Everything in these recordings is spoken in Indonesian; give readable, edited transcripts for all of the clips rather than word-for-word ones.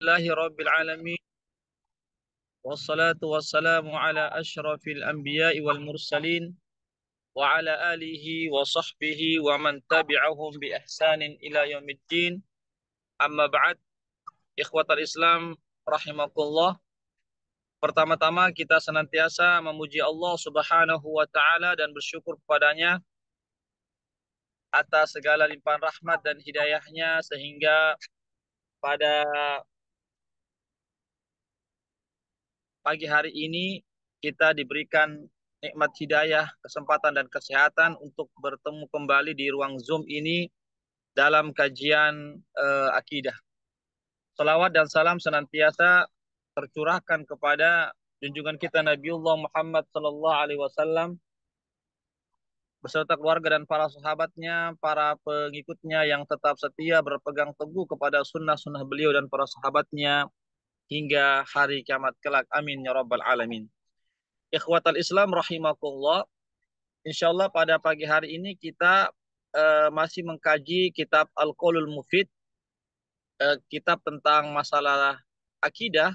Alhamdulillahi Rabbil Alamin. Wassalatu wassalamu ala ashrafil anbiya'i wal mursalin wa ala alihi wa sahbihi wa man tabi'ahum bi ihsanin ila yaumiddin. Amma ba'd, ikhwatal Islam rahimakumullah. Pertama-tama kita senantiasa memuji Allah Subhanahu wa taala dan bersyukur kepadanya atas segala limpahan rahmat dan hidayahnya sehingga pada pagi hari ini kita diberikan nikmat hidayah, kesempatan dan kesehatan untuk bertemu kembali di ruang Zoom ini dalam kajian akidah. Salawat dan salam senantiasa tercurahkan kepada junjungan kita Nabiullah Muhammad sallallahu alaihi wasallam beserta keluarga dan para sahabatnya, para pengikutnya yang tetap setia berpegang teguh kepada sunnah-sunnah beliau dan para sahabatnya hingga hari kiamat kelak. Amin ya rabbal alamin. Ikhwatal Islam rahimakumullah. Insyaallah pada pagi hari ini kita masih mengkaji kitab Al-Qaulul Mufid, kitab tentang masalah akidah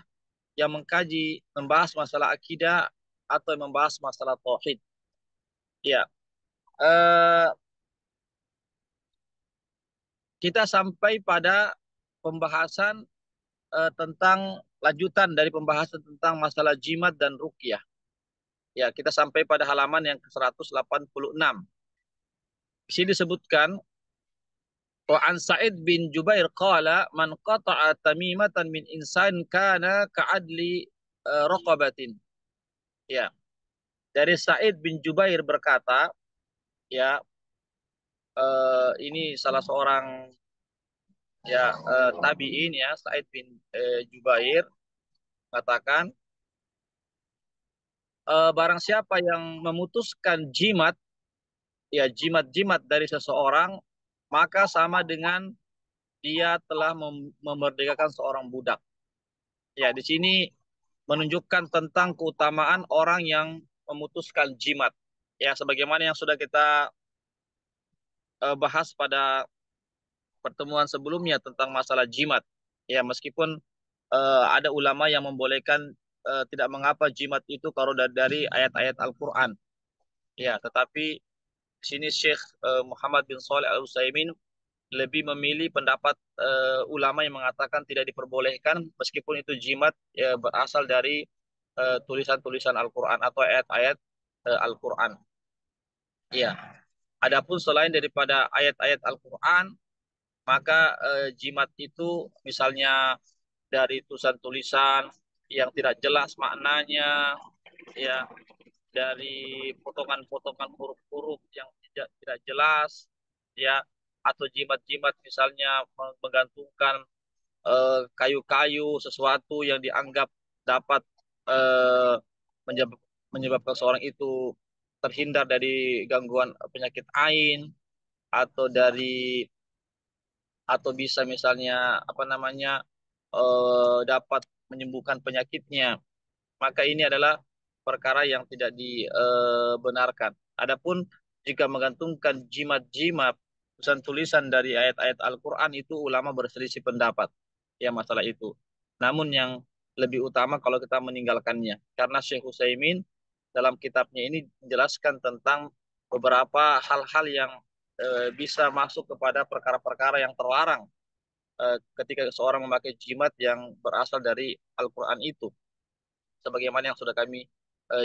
yang membahas masalah akidah atau membahas masalah tauhid. Ya, eh, kita sampai pada pembahasan tentang lanjutan dari pembahasan tentang masalah jimat dan ruqyah. Ya, kita sampai pada halaman yang ke-186. Di sini disebutkan wa an Sa'id bin Jubair qala man qata'a tamimatan min insan kana ka'adli raqabatin. Ya, dari Sa'id bin Jubair berkata, ya, ini salah seorang tabi'in ya, Sa'id bin Jubair katakan, barang siapa yang memutuskan jimat, ya jimat-jimat dari seseorang, maka sama dengan dia telah memerdekakan seorang budak. Ya, di sini menunjukkan tentang keutamaan orang yang memutuskan jimat. Ya, sebagaimana yang sudah kita bahas pada pertemuan sebelumnya tentang masalah jimat. Ya, meskipun ada ulama yang membolehkan tidak mengapa jimat itu kalau dari ayat-ayat Al-Quran. Ya, tetapi di sini Syekh Muhammad bin Shalih Al-Utsaimin lebih memilih pendapat ulama yang mengatakan tidak diperbolehkan meskipun itu jimat ya, berasal dari tulisan-tulisan Al-Quran atau ayat-ayat Al-Quran. Iya. Adapun selain daripada ayat-ayat Al-Quran, maka jimat itu misalnya dari tulisan-tulisan yang tidak jelas maknanya, ya, dari potongan-potongan huruf-huruf yang tidak jelas, ya, atau jimat-jimat misalnya menggantungkan kayu-kayu sesuatu yang dianggap dapat eh, menyebabkan seorang itu terhindar dari gangguan penyakit ain atau bisa misalnya apa namanya dapat menyembuhkan penyakitnya, maka ini adalah perkara yang tidak dibenarkan. Adapun jika menggantungkan jimat-jimat tulisan-tulisan dari ayat-ayat Al-Quran, itu ulama berselisih pendapat ya masalah itu. Namun yang lebih utama kalau kita meninggalkannya, karena Syekh Utsaimin dalam kitabnya ini menjelaskan tentang beberapa hal-hal yang bisa masuk kepada perkara-perkara yang terlarang ketika seorang memakai jimat yang berasal dari Al-Quran itu, sebagaimana yang sudah kami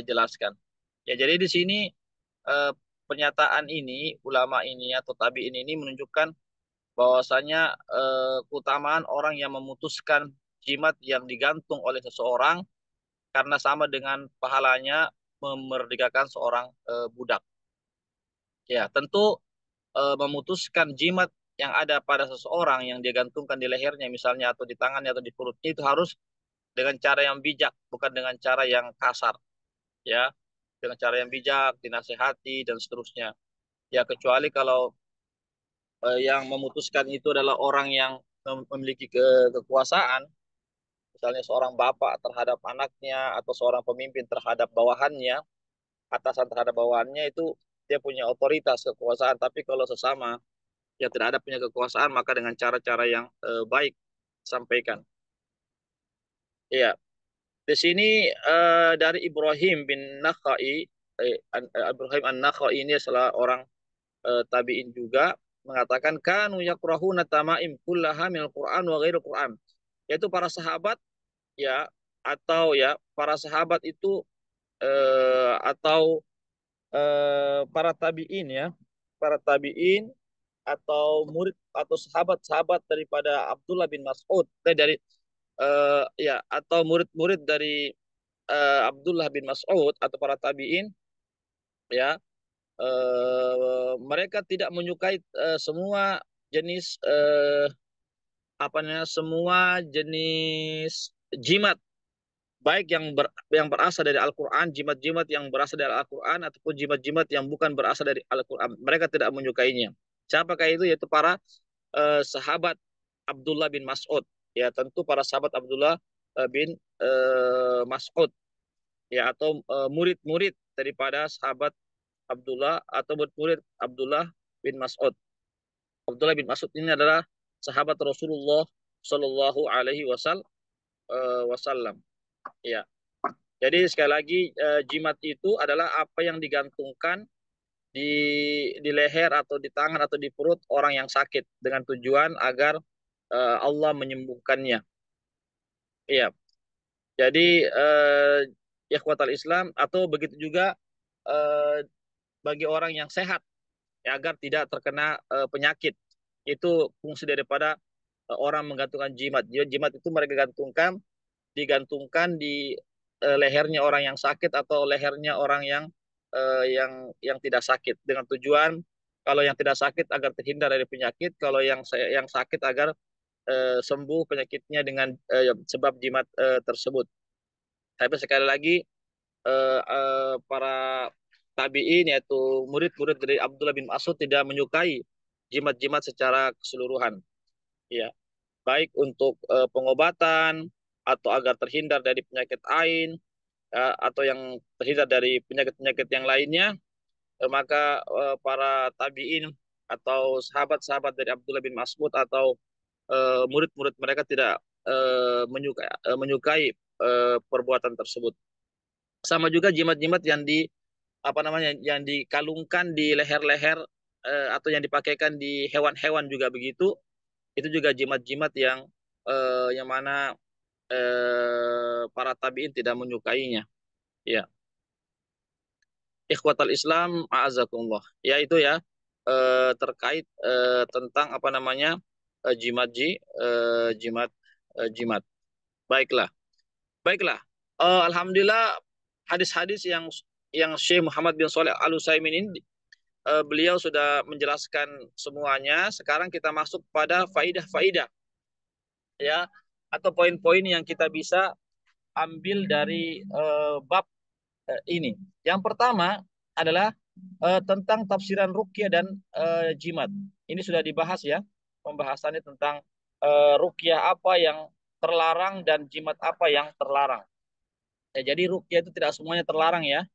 jelaskan. Ya, jadi di sini eh, pernyataan ini, ulama ini atau tabi'in ini menunjukkan bahwasanya keutamaan orang yang memutuskan jimat yang digantung oleh seseorang karena sama dengan pahalanya memerdekakan seorang budak. Ya, tentu memutuskan jimat yang ada pada seseorang yang digantungkan di lehernya misalnya atau di tangannya atau di perutnya itu harus dengan cara yang bijak, bukan dengan cara yang kasar, ya, dengan cara yang bijak, dinasehati dan seterusnya. Ya, kecuali kalau yang memutuskan itu adalah orang yang memiliki kekuasaan, misalnya seorang bapak terhadap anaknya atau seorang pemimpin terhadap bawahannya, atasan terhadap bawahannya, itu dia punya otoritas kekuasaan. Tapi kalau sesama yang tidak ada punya kekuasaan, maka dengan cara-cara yang baik sampaikan. Ya, di sini dari Ibrahim bin Nakhai, Ibrahim an-Nakhai ini adalah orang tabi'in juga mengatakan kanu yakrahuna tamaim kullaha minal Qur'an wa ghairil Qur'an. Yaitu para sahabat ya atau ya para sahabat itu atau para tabi'in ya, para tabi'in atau murid atau sahabat-sahabat daripada Abdullah bin Mas'ud dari ya atau murid-murid dari Abdullah bin Mas'ud atau para tabi'in ya mereka tidak menyukai semua jenis apa namanya semua jenis jimat baik yang berasal dari Al-Qur'an, jimat-jimat yang berasal dari Al-Qur'an ataupun jimat-jimat yang bukan berasal dari Al-Qur'an. Mereka tidak menyukainya. Siapakah itu? Yaitu para sahabat Abdullah bin Mas'ud. Ya, tentu para sahabat Abdullah bin Mas'ud ya atau murid-murid daripada sahabat Abdullah atau murid-murid Abdullah bin Mas'ud. Abdullah bin Mas'ud ini adalah sahabat Rasulullah Shallallahu Alaihi Wasallam. Ya, jadi sekali lagi jimat itu adalah apa yang digantungkan di leher atau di tangan atau di perut orang yang sakit dengan tujuan agar Allah menyembuhkannya. Iya. Jadi ikhwatal Islam atau begitu juga eh, bagi orang yang sehat ya, agar tidak terkena penyakit. Itu fungsi daripada orang menggantungkan jimat. Jadi jimat itu mereka digantungkan di lehernya orang yang sakit atau lehernya orang yang tidak sakit dengan tujuan kalau yang tidak sakit agar terhindar dari penyakit, kalau yang sakit agar sembuh penyakitnya dengan sebab jimat tersebut. Tapi sekali lagi para tabi'in yaitu murid-murid dari Abdullah bin Mas'ud tidak menyukai jimat-jimat secara keseluruhan. Ya, baik untuk pengobatan atau agar terhindar dari penyakit ain ya, atau yang terhindar dari penyakit-penyakit yang lainnya, maka para tabi'in atau sahabat-sahabat dari Abdullah bin Mas'ud atau murid-murid mereka tidak menyukai perbuatan tersebut. Sama juga jimat-jimat yang di apa namanya yang dikalungkan di leher-leher atau yang dipakaikan di hewan-hewan juga begitu. Itu juga jimat-jimat yang mana para tabiin tidak menyukainya. Ya, ikhwatal Islam, a'azakumullah. Ya itu ya terkait tentang apa namanya jimat jimat. Baiklah, baiklah. Alhamdulillah hadis-hadis yang Syekh Muhammad bin Shalih Al Utsaimin ini beliau sudah menjelaskan semuanya. Sekarang kita masuk pada faidah-faidah ya atau poin-poin yang kita bisa ambil dari bab ini. Yang pertama adalah tentang tafsiran ruqyah dan jimat. Ini sudah dibahas ya, pembahasannya tentang ruqyah apa yang terlarang dan jimat apa yang terlarang. Ya, jadi ruqyah itu tidak semuanya terlarang ya.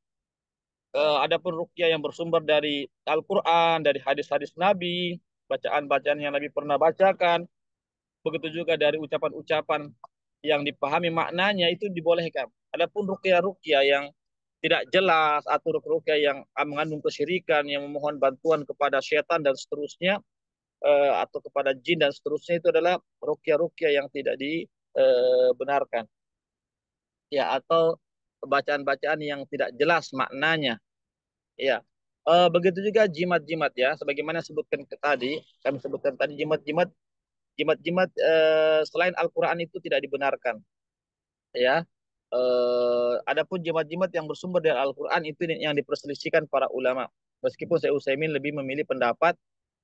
Adapun ruqyah yang bersumber dari Al-Qur'an, dari hadis-hadis Nabi, bacaan-bacaan yang Nabi pernah bacakan, begitu juga dari ucapan-ucapan yang dipahami maknanya itu dibolehkan. Adapun ruqyah-ruqyah yang tidak jelas atau ruqyah yang mengandung kesyirikan, yang memohon bantuan kepada setan dan seterusnya atau kepada jin dan seterusnya itu adalah ruqyah-ruqyah yang tidak dibenarkan. Ya, atau bacaan-bacaan yang tidak jelas maknanya. Ya. Begitu juga jimat-jimat ya, sebagaimana kami sebutkan tadi jimat-jimat selain Al-Qur'an itu tidak dibenarkan ya. Adapun jimat-jimat yang bersumber dari Al-Qur'an itu yang diperselisihkan para ulama. Meskipun saya Utsaimin lebih memilih pendapat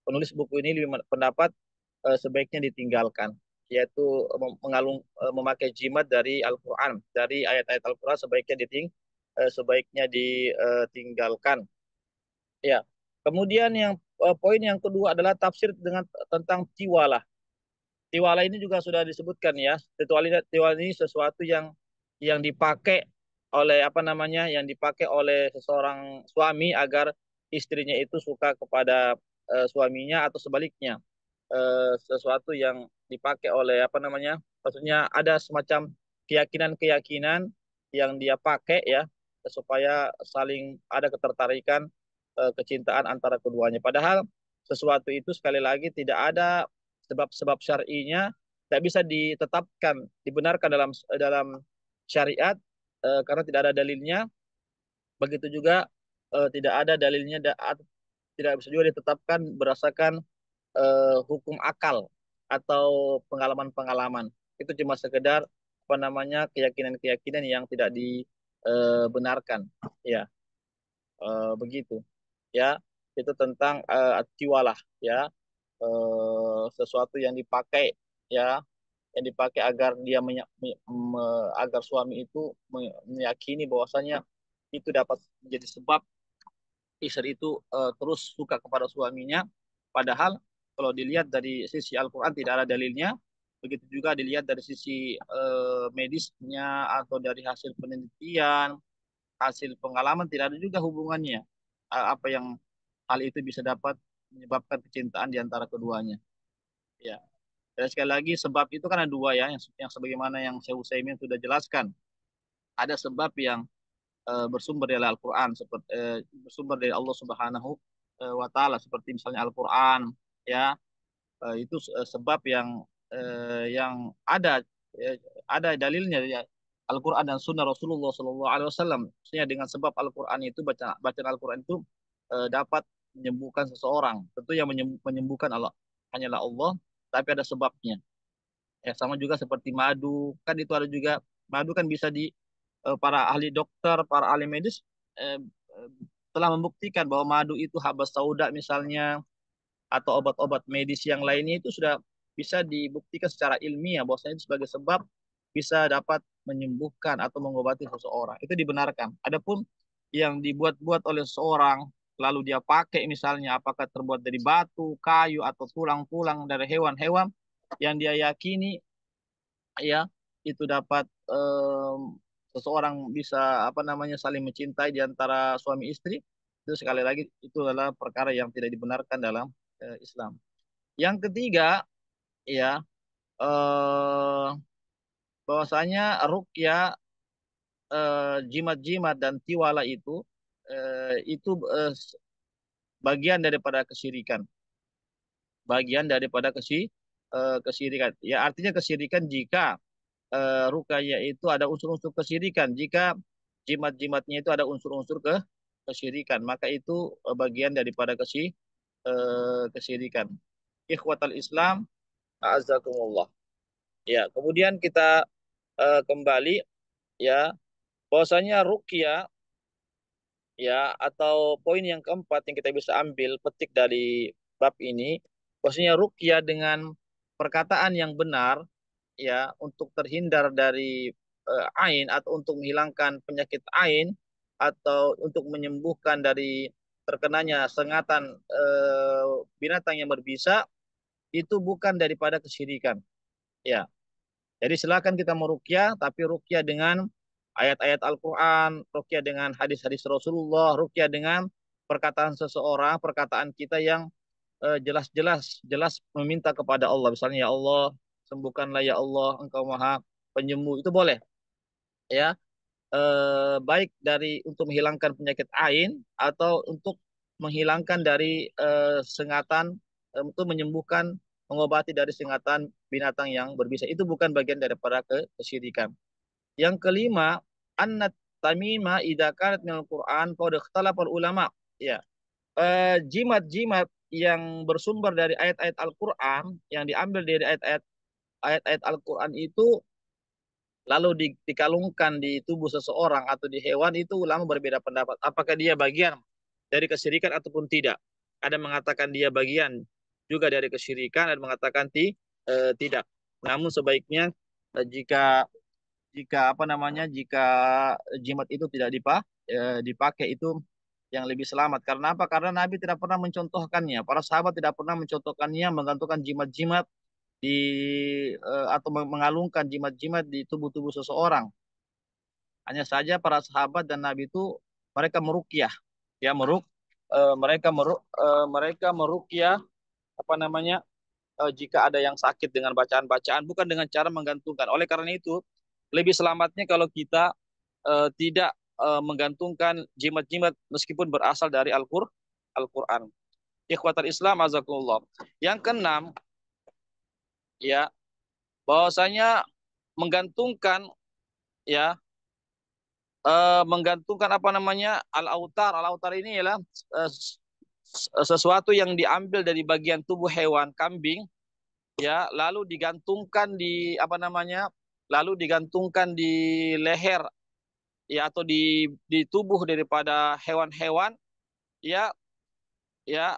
penulis buku ini lebih pendapat sebaiknya ditinggalkan yaitu memakai jimat dari Al-Qur'an, dari ayat-ayat Al-Qur'an sebaiknya ditinggalkan. Ya. Kemudian poin yang kedua adalah tafsir tentang tiwalah. Tiwala ini juga sudah disebutkan ya. Tiwala ini sesuatu yang dipakai oleh apa namanya, yang dipakai oleh seseorang suami agar istrinya itu suka kepada suaminya atau sebaliknya. Sesuatu yang dipakai oleh apa namanya, maksudnya ada semacam keyakinan-keyakinan yang dia pakai ya supaya saling ada ketertarikan, kecintaan antara keduanya. Padahal sesuatu itu sekali lagi tidak ada sebab-sebab syar'inya, tidak bisa ditetapkan, dibenarkan dalam dalam syariat, karena tidak ada dalilnya. Begitu juga tidak ada dalilnya, tidak bisa juga ditetapkan berdasarkan hukum akal atau pengalaman-pengalaman. Itu cuma sekedar apa namanya keyakinan-keyakinan yang tidak dibenarkan. Ya, begitu. Ya, itu tentang tiwalah ya, sesuatu yang dipakai ya, yang dipakai agar dia agar suami itu meyakini bahwasanya itu dapat menjadi sebab istri itu terus suka kepada suaminya. Padahal kalau dilihat dari sisi Al-Quran tidak ada dalilnya. Begitu juga dilihat dari sisi medisnya atau dari hasil penelitian, hasil pengalaman tidak ada juga hubungannya. Apa yang hal itu bisa dapat menyebabkan kecintaan di antara keduanya. Ya. Dan sekali lagi sebab itu kan ada dua ya, yang sebagaimana yang Syekh Utsaimin sudah jelaskan. Ada sebab yang bersumber dari Al-Quran, seperti bersumber dari Allah Subhanahu wa Ta'ala, seperti misalnya Al-Quran ya, itu sebab yang ada dalilnya ya, Al-Quran dan Sunnah Rasulullah Sallallahu Alaihi Wasallam. Maksudnya dengan sebab Al-Quran itu, bacaan Al-Quran itu dapat menyembuhkan seseorang. Tentu yang menyembuhkan Allah hanyalah Allah, tapi ada sebabnya. Ya sama juga seperti madu, kan itu ada juga madu kan bisa para ahli dokter, para ahli medis eh, eh, telah membuktikan bahwa madu itu habas sauda misalnya, atau obat-obat medis yang lainnya itu sudah bisa dibuktikan secara ilmiah bahwasanya itu sebagai sebab bisa dapat menyembuhkan atau mengobati seseorang. Itu dibenarkan. Adapun yang dibuat-buat oleh seseorang lalu dia pakai misalnya apakah terbuat dari batu, kayu atau tulang-tulang dari hewan-hewan yang dia yakini ya itu dapat seseorang bisa apa namanya saling mencintai di antara suami istri, itu sekali lagi itu adalah perkara yang tidak dibenarkan dalam Islam. Yang ketiga ya, eh, bahwasanya ruqyah, jimat-jimat dan tiwala itu bagian daripada kesyirikan, bagian daripada kesyirikan. Ya artinya kesyirikan jika rukaya itu ada unsur-unsur kesyirikan. Jika jimat-jimatnya itu ada unsur-unsur kesyirikan, maka itu bagian daripada kesyirikan. Ikhwatal Islam, a'azzakumullah. Ya, kemudian kita kembali ya, bahwasanya ruqyah ya, atau poin yang keempat yang kita bisa ambil petik dari bab ini, bahwasanya ruqyah dengan perkataan yang benar ya, untuk terhindar dari ain atau untuk menghilangkan penyakit ain atau untuk menyembuhkan dari terkenanya sengatan binatang yang berbisa, itu bukan daripada kesyirikan ya. Jadi silakan kita meruqyah, tapi ruqyah dengan ayat-ayat Al-Quran, ruqyah dengan hadis-hadis Rasulullah, ruqyah dengan perkataan seseorang, perkataan kita yang jelas-jelas jelas meminta kepada Allah. Misalnya, ya Allah, sembuhkanlah ya Allah, Engkau Maha Penyembuh. Itu boleh ya. Baik dari untuk menghilangkan penyakit ain atau untuk menghilangkan dari sengatan, untuk menyembuhkan, mengobati dari sengatan binatang yang berbisa. Itu bukan bagian daripada kesyirikan. Yang kelima, annat tamima idza kanat minal Qur'an qad ikhtalafa ulama. Ya. Jimat-jimat yang bersumber dari ayat-ayat Al-Qur'an, yang diambil dari ayat-ayat Al-Qur'an itu lalu dikalungkan di tubuh seseorang atau di hewan, itu ulama berbeda pendapat. Apakah dia bagian dari kesyirikan ataupun tidak? Ada mengatakan dia bagian juga dari kesyirikan, ada mengatakan tidak. Namun sebaiknya jika jika apa namanya jika jimat itu tidak dipakai, itu yang lebih selamat. Karena apa? Karena Nabi tidak pernah mencontohkannya. Para sahabat tidak pernah mencontohkannya, menggantungkan jimat-jimat di atau mengalungkan jimat-jimat di tubuh-tubuh seseorang. Hanya saja para sahabat dan Nabi itu mereka merukyah, ya mereka merukyah apa namanya, jika ada yang sakit dengan bacaan-bacaan, bukan dengan cara menggantungkan. Oleh karena itu lebih selamatnya kalau kita tidak menggantungkan jimat-jimat meskipun berasal dari Al-Quran. Ikhwatal Islam azakumullah. Yang keenam, ya, bahwasanya menggantungkan, ya, menggantungkan apa namanya, al-autar ini ialah eh, sesuatu yang diambil dari bagian tubuh hewan kambing, ya, lalu digantungkan di apa namanya, lalu digantungkan di leher, ya, atau di tubuh daripada hewan-hewan, ya, ya,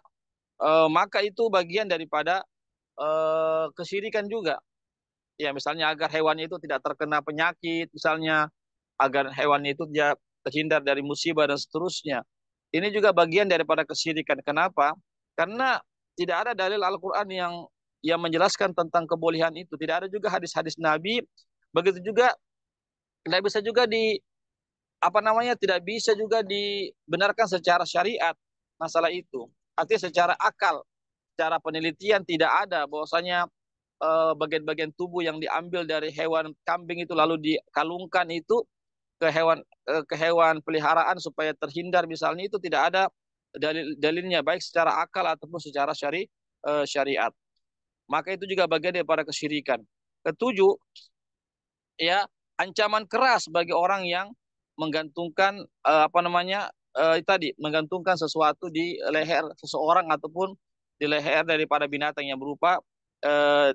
maka itu bagian daripada kesyirikan juga. Ya, misalnya agar hewan itu tidak terkena penyakit, misalnya agar hewan itu dia terhindar dari musibah dan seterusnya. Ini juga bagian daripada kesyirikan. Kenapa? Karena tidak ada dalil Al-Quran yang menjelaskan tentang kebolehan itu. Tidak ada juga hadis-hadis Nabi. Begitu juga tidak bisa juga apa namanya, tidak bisa juga dibenarkan secara syariat masalah itu. Artinya secara akal, secara penelitian tidak ada bahwasanya bagian-bagian tubuh yang diambil dari hewan kambing itu lalu dikalungkan itu ke hewan peliharaan supaya terhindar misalnya, itu tidak ada dalilnya baik secara akal ataupun secara syariat. Maka itu juga bagian daripada kesyirikan. Ketujuh, ya, ancaman keras bagi orang yang menggantungkan apa namanya, tadi menggantungkan sesuatu di leher seseorang ataupun di leher daripada binatang yang berupa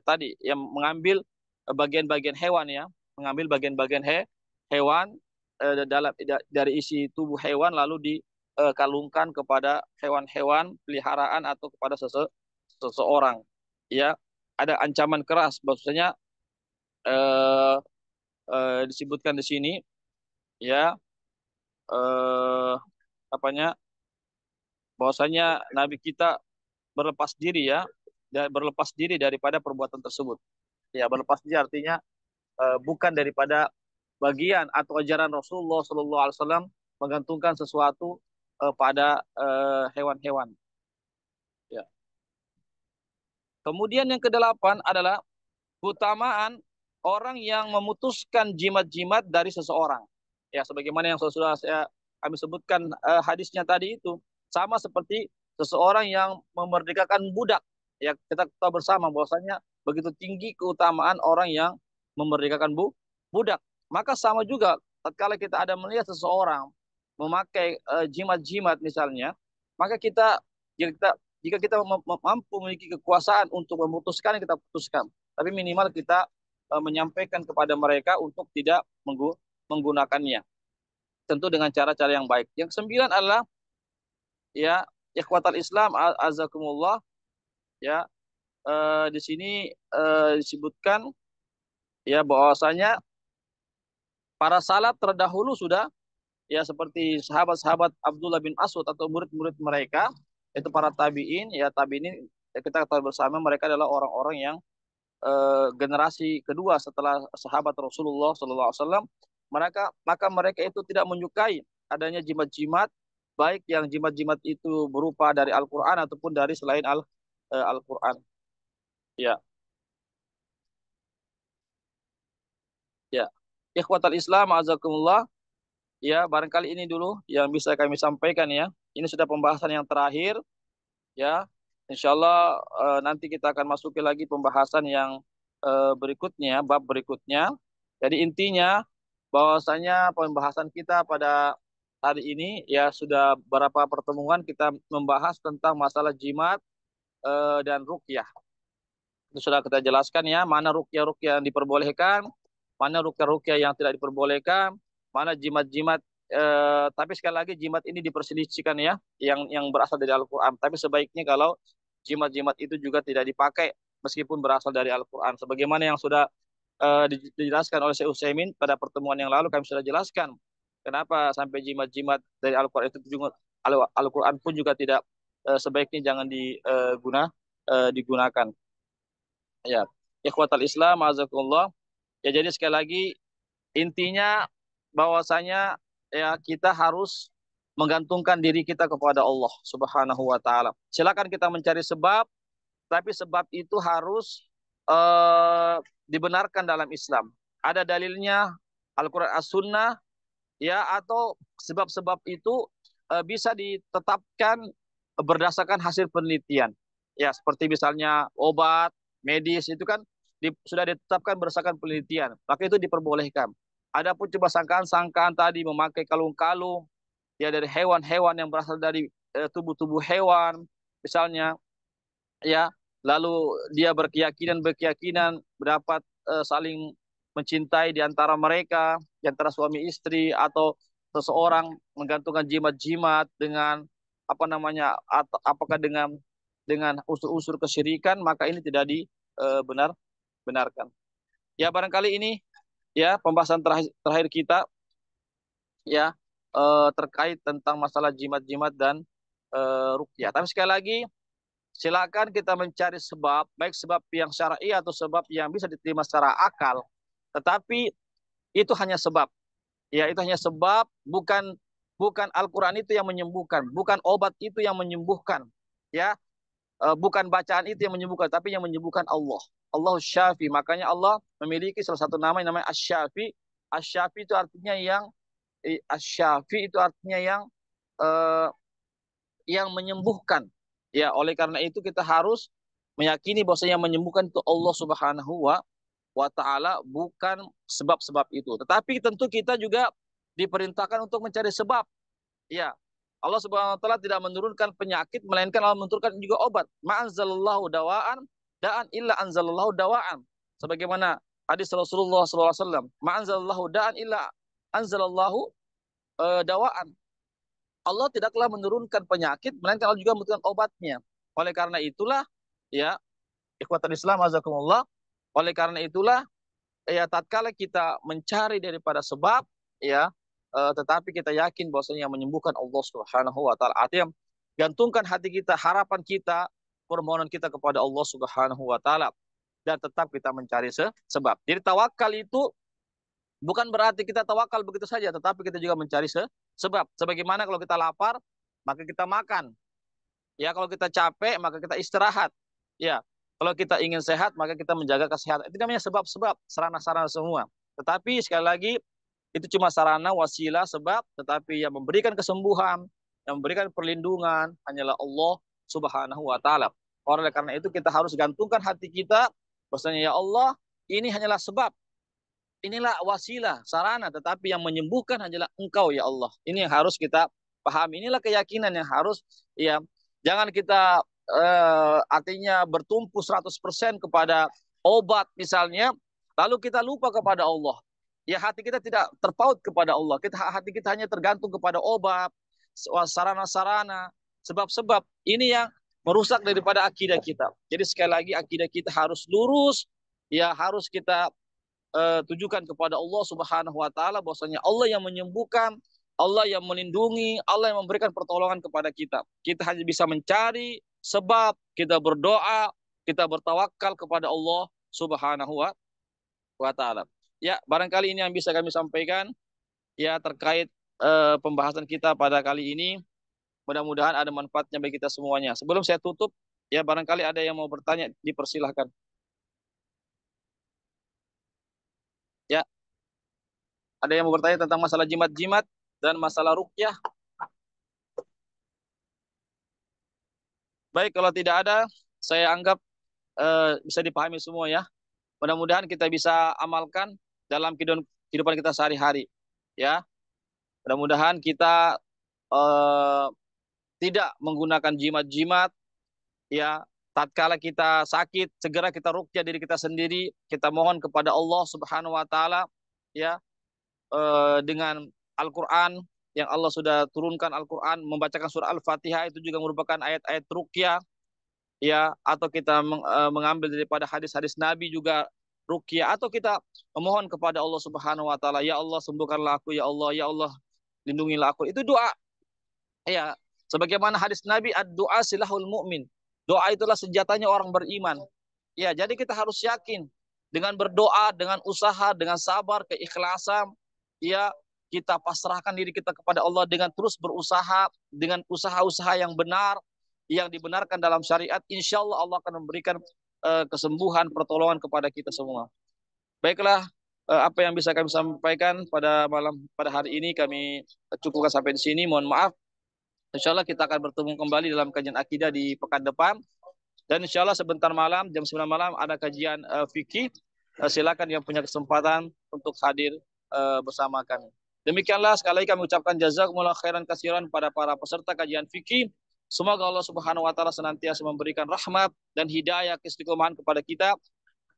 tadi yang mengambil bagian-bagian hewan, ya, mengambil bagian-bagian hewan dari isi tubuh hewan lalu dikalungkan kepada hewan-hewan peliharaan atau kepada seseorang, ya, ada ancaman keras maksudnya, eh, disebutkan di sini, ya, eh, apanya, bahwasanya Nabi kita berlepas diri, ya, dan berlepas diri daripada perbuatan tersebut. Ya, berlepas diri artinya bukan daripada bagian atau ajaran Rasulullah Shallallahu Alaihi Wasallam menggantungkan sesuatu pada hewan-hewan. Ya. Kemudian yang kedelapan adalah keutamaan orang yang memutuskan jimat-jimat dari seseorang. Ya, sebagaimana yang sudah kami sebutkan hadisnya tadi itu, sama seperti seseorang yang memerdekakan budak. Ya, kita tahu bersama bahwasanya begitu tinggi keutamaan orang yang memerdekakan budak. Maka sama juga tatkala kita ada melihat seseorang memakai jimat-jimat misalnya, maka jika kita mampu memiliki kekuasaan untuk memutuskan, kita putuskan. Tapi minimal kita menyampaikan kepada mereka untuk tidak menggunakannya. Tentu dengan cara-cara yang baik. Yang kesembilan adalah, ya, ikhwatal Islam azakumullah, ya, di sini disebutkan, ya, bahwasanya para salaf terdahulu sudah, ya, seperti sahabat-sahabat Abdullah bin Aswad atau murid-murid mereka, itu para tabiin, ya, tabiin ini kita tahu bersama mereka adalah orang-orang yang generasi kedua setelah sahabat Rasulullah SAW, maka mereka itu tidak menyukai adanya jimat-jimat, baik yang jimat-jimat itu berupa dari Al-Quran ataupun dari selain Al-Quran. Ya, ya. Ikhwatal Islam, azakumullah. Ya, barangkali ini dulu yang bisa kami sampaikan, ya. Ini sudah pembahasan yang terakhir, ya. Insya Allah nanti kita akan masuki lagi pembahasan yang berikutnya, bab berikutnya. Jadi intinya bahwasanya pembahasan kita pada hari ini, ya, sudah beberapa pertemuan kita membahas tentang masalah jimat dan ruqyah. Itu sudah kita jelaskan, ya, mana ruqyah-ruqyah yang diperbolehkan, mana ruqyah-ruqyah yang tidak diperbolehkan, mana jimat-jimat, tapi sekali lagi jimat ini diperselisihkan, ya, yang berasal dari Al-Qur'an. Tapi sebaiknya kalau jimat-jimat itu juga tidak dipakai meskipun berasal dari Al-Qur'an. Sebagaimana yang sudah dijelaskan oleh Syekh Utsaimin pada pertemuan yang lalu, kami sudah jelaskan kenapa sampai jimat-jimat dari Al-Qur'an itu juga, Al-Qur'an pun juga tidak, sebaiknya jangan digunakan. Ya, ikhwatal Islam, azakumullah. Ya, jadi sekali lagi intinya bahwasanya, ya, kita harus menggantungkan diri kita kepada Allah Subhanahu wa taala. Silakan kita mencari sebab, tapi sebab itu harus dibenarkan dalam Islam. Ada dalilnya, Al-Quran As-Sunnah, ya, atau sebab-sebab itu bisa ditetapkan berdasarkan hasil penelitian. Ya, seperti misalnya obat, medis itu kan sudah ditetapkan berdasarkan penelitian, maka itu diperbolehkan. Adapun coba sangkaan-sangkaan tadi memakai kalung-kalung ya dari hewan-hewan yang berasal dari tubuh-tubuh hewan, misalnya, ya, lalu dia berkeyakinan mendapat saling mencintai di antara mereka, di antara suami istri, atau seseorang menggantungkan jimat-jimat dengan apa namanya, atau apakah dengan unsur-unsur kesyirikan, maka ini tidak benarkan. Ya, barangkali ini ya pembahasan terakhir kita, ya, terkait tentang masalah jimat-jimat dan ruqyah. Tapi sekali lagi, silakan kita mencari sebab, baik sebab yang syar'i atau sebab yang bisa diterima secara akal. Tetapi itu hanya sebab. Ya, itu hanya sebab, bukan bukan Al-Qur'an itu yang menyembuhkan, bukan obat itu yang menyembuhkan. Ya, bukan bacaan itu yang menyembuhkan, tapi yang menyembuhkan Allah. Allah Syafi. Makanya Allah memiliki salah satu nama yang namanya Asy-Syafi. Asy-Syafi itu artinya Asy-Syafi itu artinya eh, yang menyembuhkan. Ya, oleh karena itu kita harus meyakini bahwa yang menyembuhkan itu Allah Subhanahu wa taala, bukan sebab-sebab itu. Tetapi tentu kita juga diperintahkan untuk mencari sebab. Ya. Allah Subhanahu wa taala tidak menurunkan penyakit melainkan Allah menurunkan juga obat. Ma'anzalallahu dawaan da'an illa anzalallahu dawaan. Sebagaimana hadis Rasulullah SAW. Ma'anzalallahu da'an illa anzalallahu dawaan. Allah tidaklah menurunkan penyakit, melainkan Allah juga menurunkan obatnya. Oleh karena itulah, ya, ikhwatul Islam azakumullah, oleh karena itulah, ya, tatkala kita mencari daripada sebab, ya, tetapi kita yakin bahwasanya yang menyembuhkan Allah Subhanahu wa taala. Artinya gantungkan hati kita, harapan kita, permohonan kita kepada Allah Subhanahu wa taala, dan tetap kita mencari sebab. Jadi tawakal itu bukan berarti kita tawakal begitu saja, tetapi kita juga mencari sebab. Sebagaimana kalau kita lapar, maka kita makan. Ya, kalau kita capek, maka kita istirahat. Ya, kalau kita ingin sehat, maka kita menjaga kesehatan. Itu namanya sebab-sebab, sarana-sarana semua. Tetapi sekali lagi, itu cuma sarana, wasilah, sebab, tetapi yang memberikan kesembuhan, yang memberikan perlindungan, hanyalah Allah Subhanahu wa taala. Oleh karena itu kita harus gantungkan hati kita, bahwasanya ya Allah, ini hanyalah sebab, inilah wasilah, sarana, tetapi yang menyembuhkan hanyalah Engkau ya Allah. Ini yang harus kita pahami. Inilah keyakinan yang harus, ya, jangan kita artinya bertumpu 100% kepada obat misalnya, lalu kita lupa kepada Allah. Ya, hati kita tidak terpaut kepada Allah. Hati kita hanya tergantung kepada obat, sarana-sarana, sebab-sebab. Ini yang merusak daripada akidah kita. Jadi sekali lagi, akidah kita harus lurus, ya, harus kita tujukan kepada Allah Subhanahu wa taala, bahwasanya Allah yang menyembuhkan, Allah yang melindungi, Allah yang memberikan pertolongan kepada kita. Kita hanya bisa mencari sebab, kita berdoa, kita bertawakal kepada Allah Subhanahu wa taala. Ya, barangkali ini yang bisa kami sampaikan, ya, terkait pembahasan kita pada kali ini. Mudah-mudahan ada manfaatnya bagi kita semuanya. Sebelum saya tutup, ya, barangkali ada yang mau bertanya, dipersilahkan. Ya, ada yang mau bertanya tentang masalah jimat-jimat dan masalah ruqyah? Baik, kalau tidak ada, saya anggap bisa dipahami semua, ya. Mudah-mudahan kita bisa amalkan dalam kehidupan kita sehari-hari. Ya, mudah-mudahan kita eh, tidak menggunakan jimat-jimat. Ya, tatkala kita sakit, segera kita ruqyah diri kita sendiri. Kita mohon kepada Allah Subhanahu wa taala, ya, dengan Al-Quran yang Allah sudah turunkan. Al-Quran, membacakan surah Al-Fatihah itu juga merupakan ayat-ayat ruqyah, ya, atau kita mengambil daripada hadis-hadis Nabi juga ruqyah, atau kita memohon kepada Allah Subhanahu wa taala, ya Allah sembuhkanlah aku, ya Allah lindungilah aku. Itu doa. Ya, sebagaimana hadis Nabi, ad-du'a silahul mu'min. Doa itulah senjatanya orang beriman. Ya, jadi kita harus yakin dengan berdoa, dengan usaha, dengan sabar, keikhlasan, ya, kita pasrahkan diri kita kepada Allah dengan terus berusaha, dengan usaha-usaha yang benar, yang dibenarkan dalam syariat. Insya Allah Allah akan memberikan kesembuhan, pertolongan kepada kita semua. Baiklah, apa yang bisa kami sampaikan pada hari ini kami cukupkan sampai di sini. Mohon maaf. Insya Allah kita akan bertemu kembali dalam kajian akidah di pekan depan. Dan insya Allah sebentar malam, jam 9 malam ada kajian fikih. Silakan yang punya kesempatan untuk hadir bersama kami. Demikianlah sekali lagi kami ucapkan jazakumullah khairan kasiran pada para peserta kajian fikih. Semoga Allah Subhanahu wa taala senantiasa memberikan rahmat dan hidayah keistiqomahan kepada kita.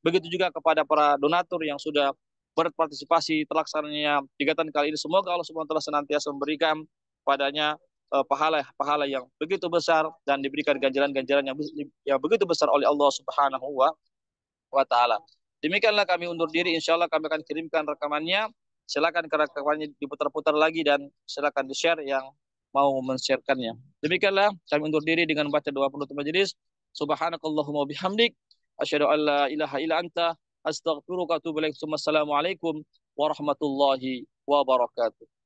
Begitu juga kepada para donatur yang sudah berpartisipasi terlaksananya kegiatan kali ini. Semoga Allah Subhanahu wa taala senantiasa memberikan padanya pahala-pahala yang begitu besar dan diberikan ganjaran-ganjaran yang begitu besar oleh Allah Subhanahu wa taala. Demikianlah kami undur diri. Insya Allah kami akan kirimkan rekamannya. Silakan rekamannya diputar-putar lagi dan silakan di-share yang mau men-sharekannya. Demikianlah kami undur diri dengan baca doa penutup majelis. Subhanakallahumma bihamdik asyhadu an la ilaha illa anta astaghfiruka wa atubu ilaik. Wassalamualaikum warahmatullahi wabarakatuh.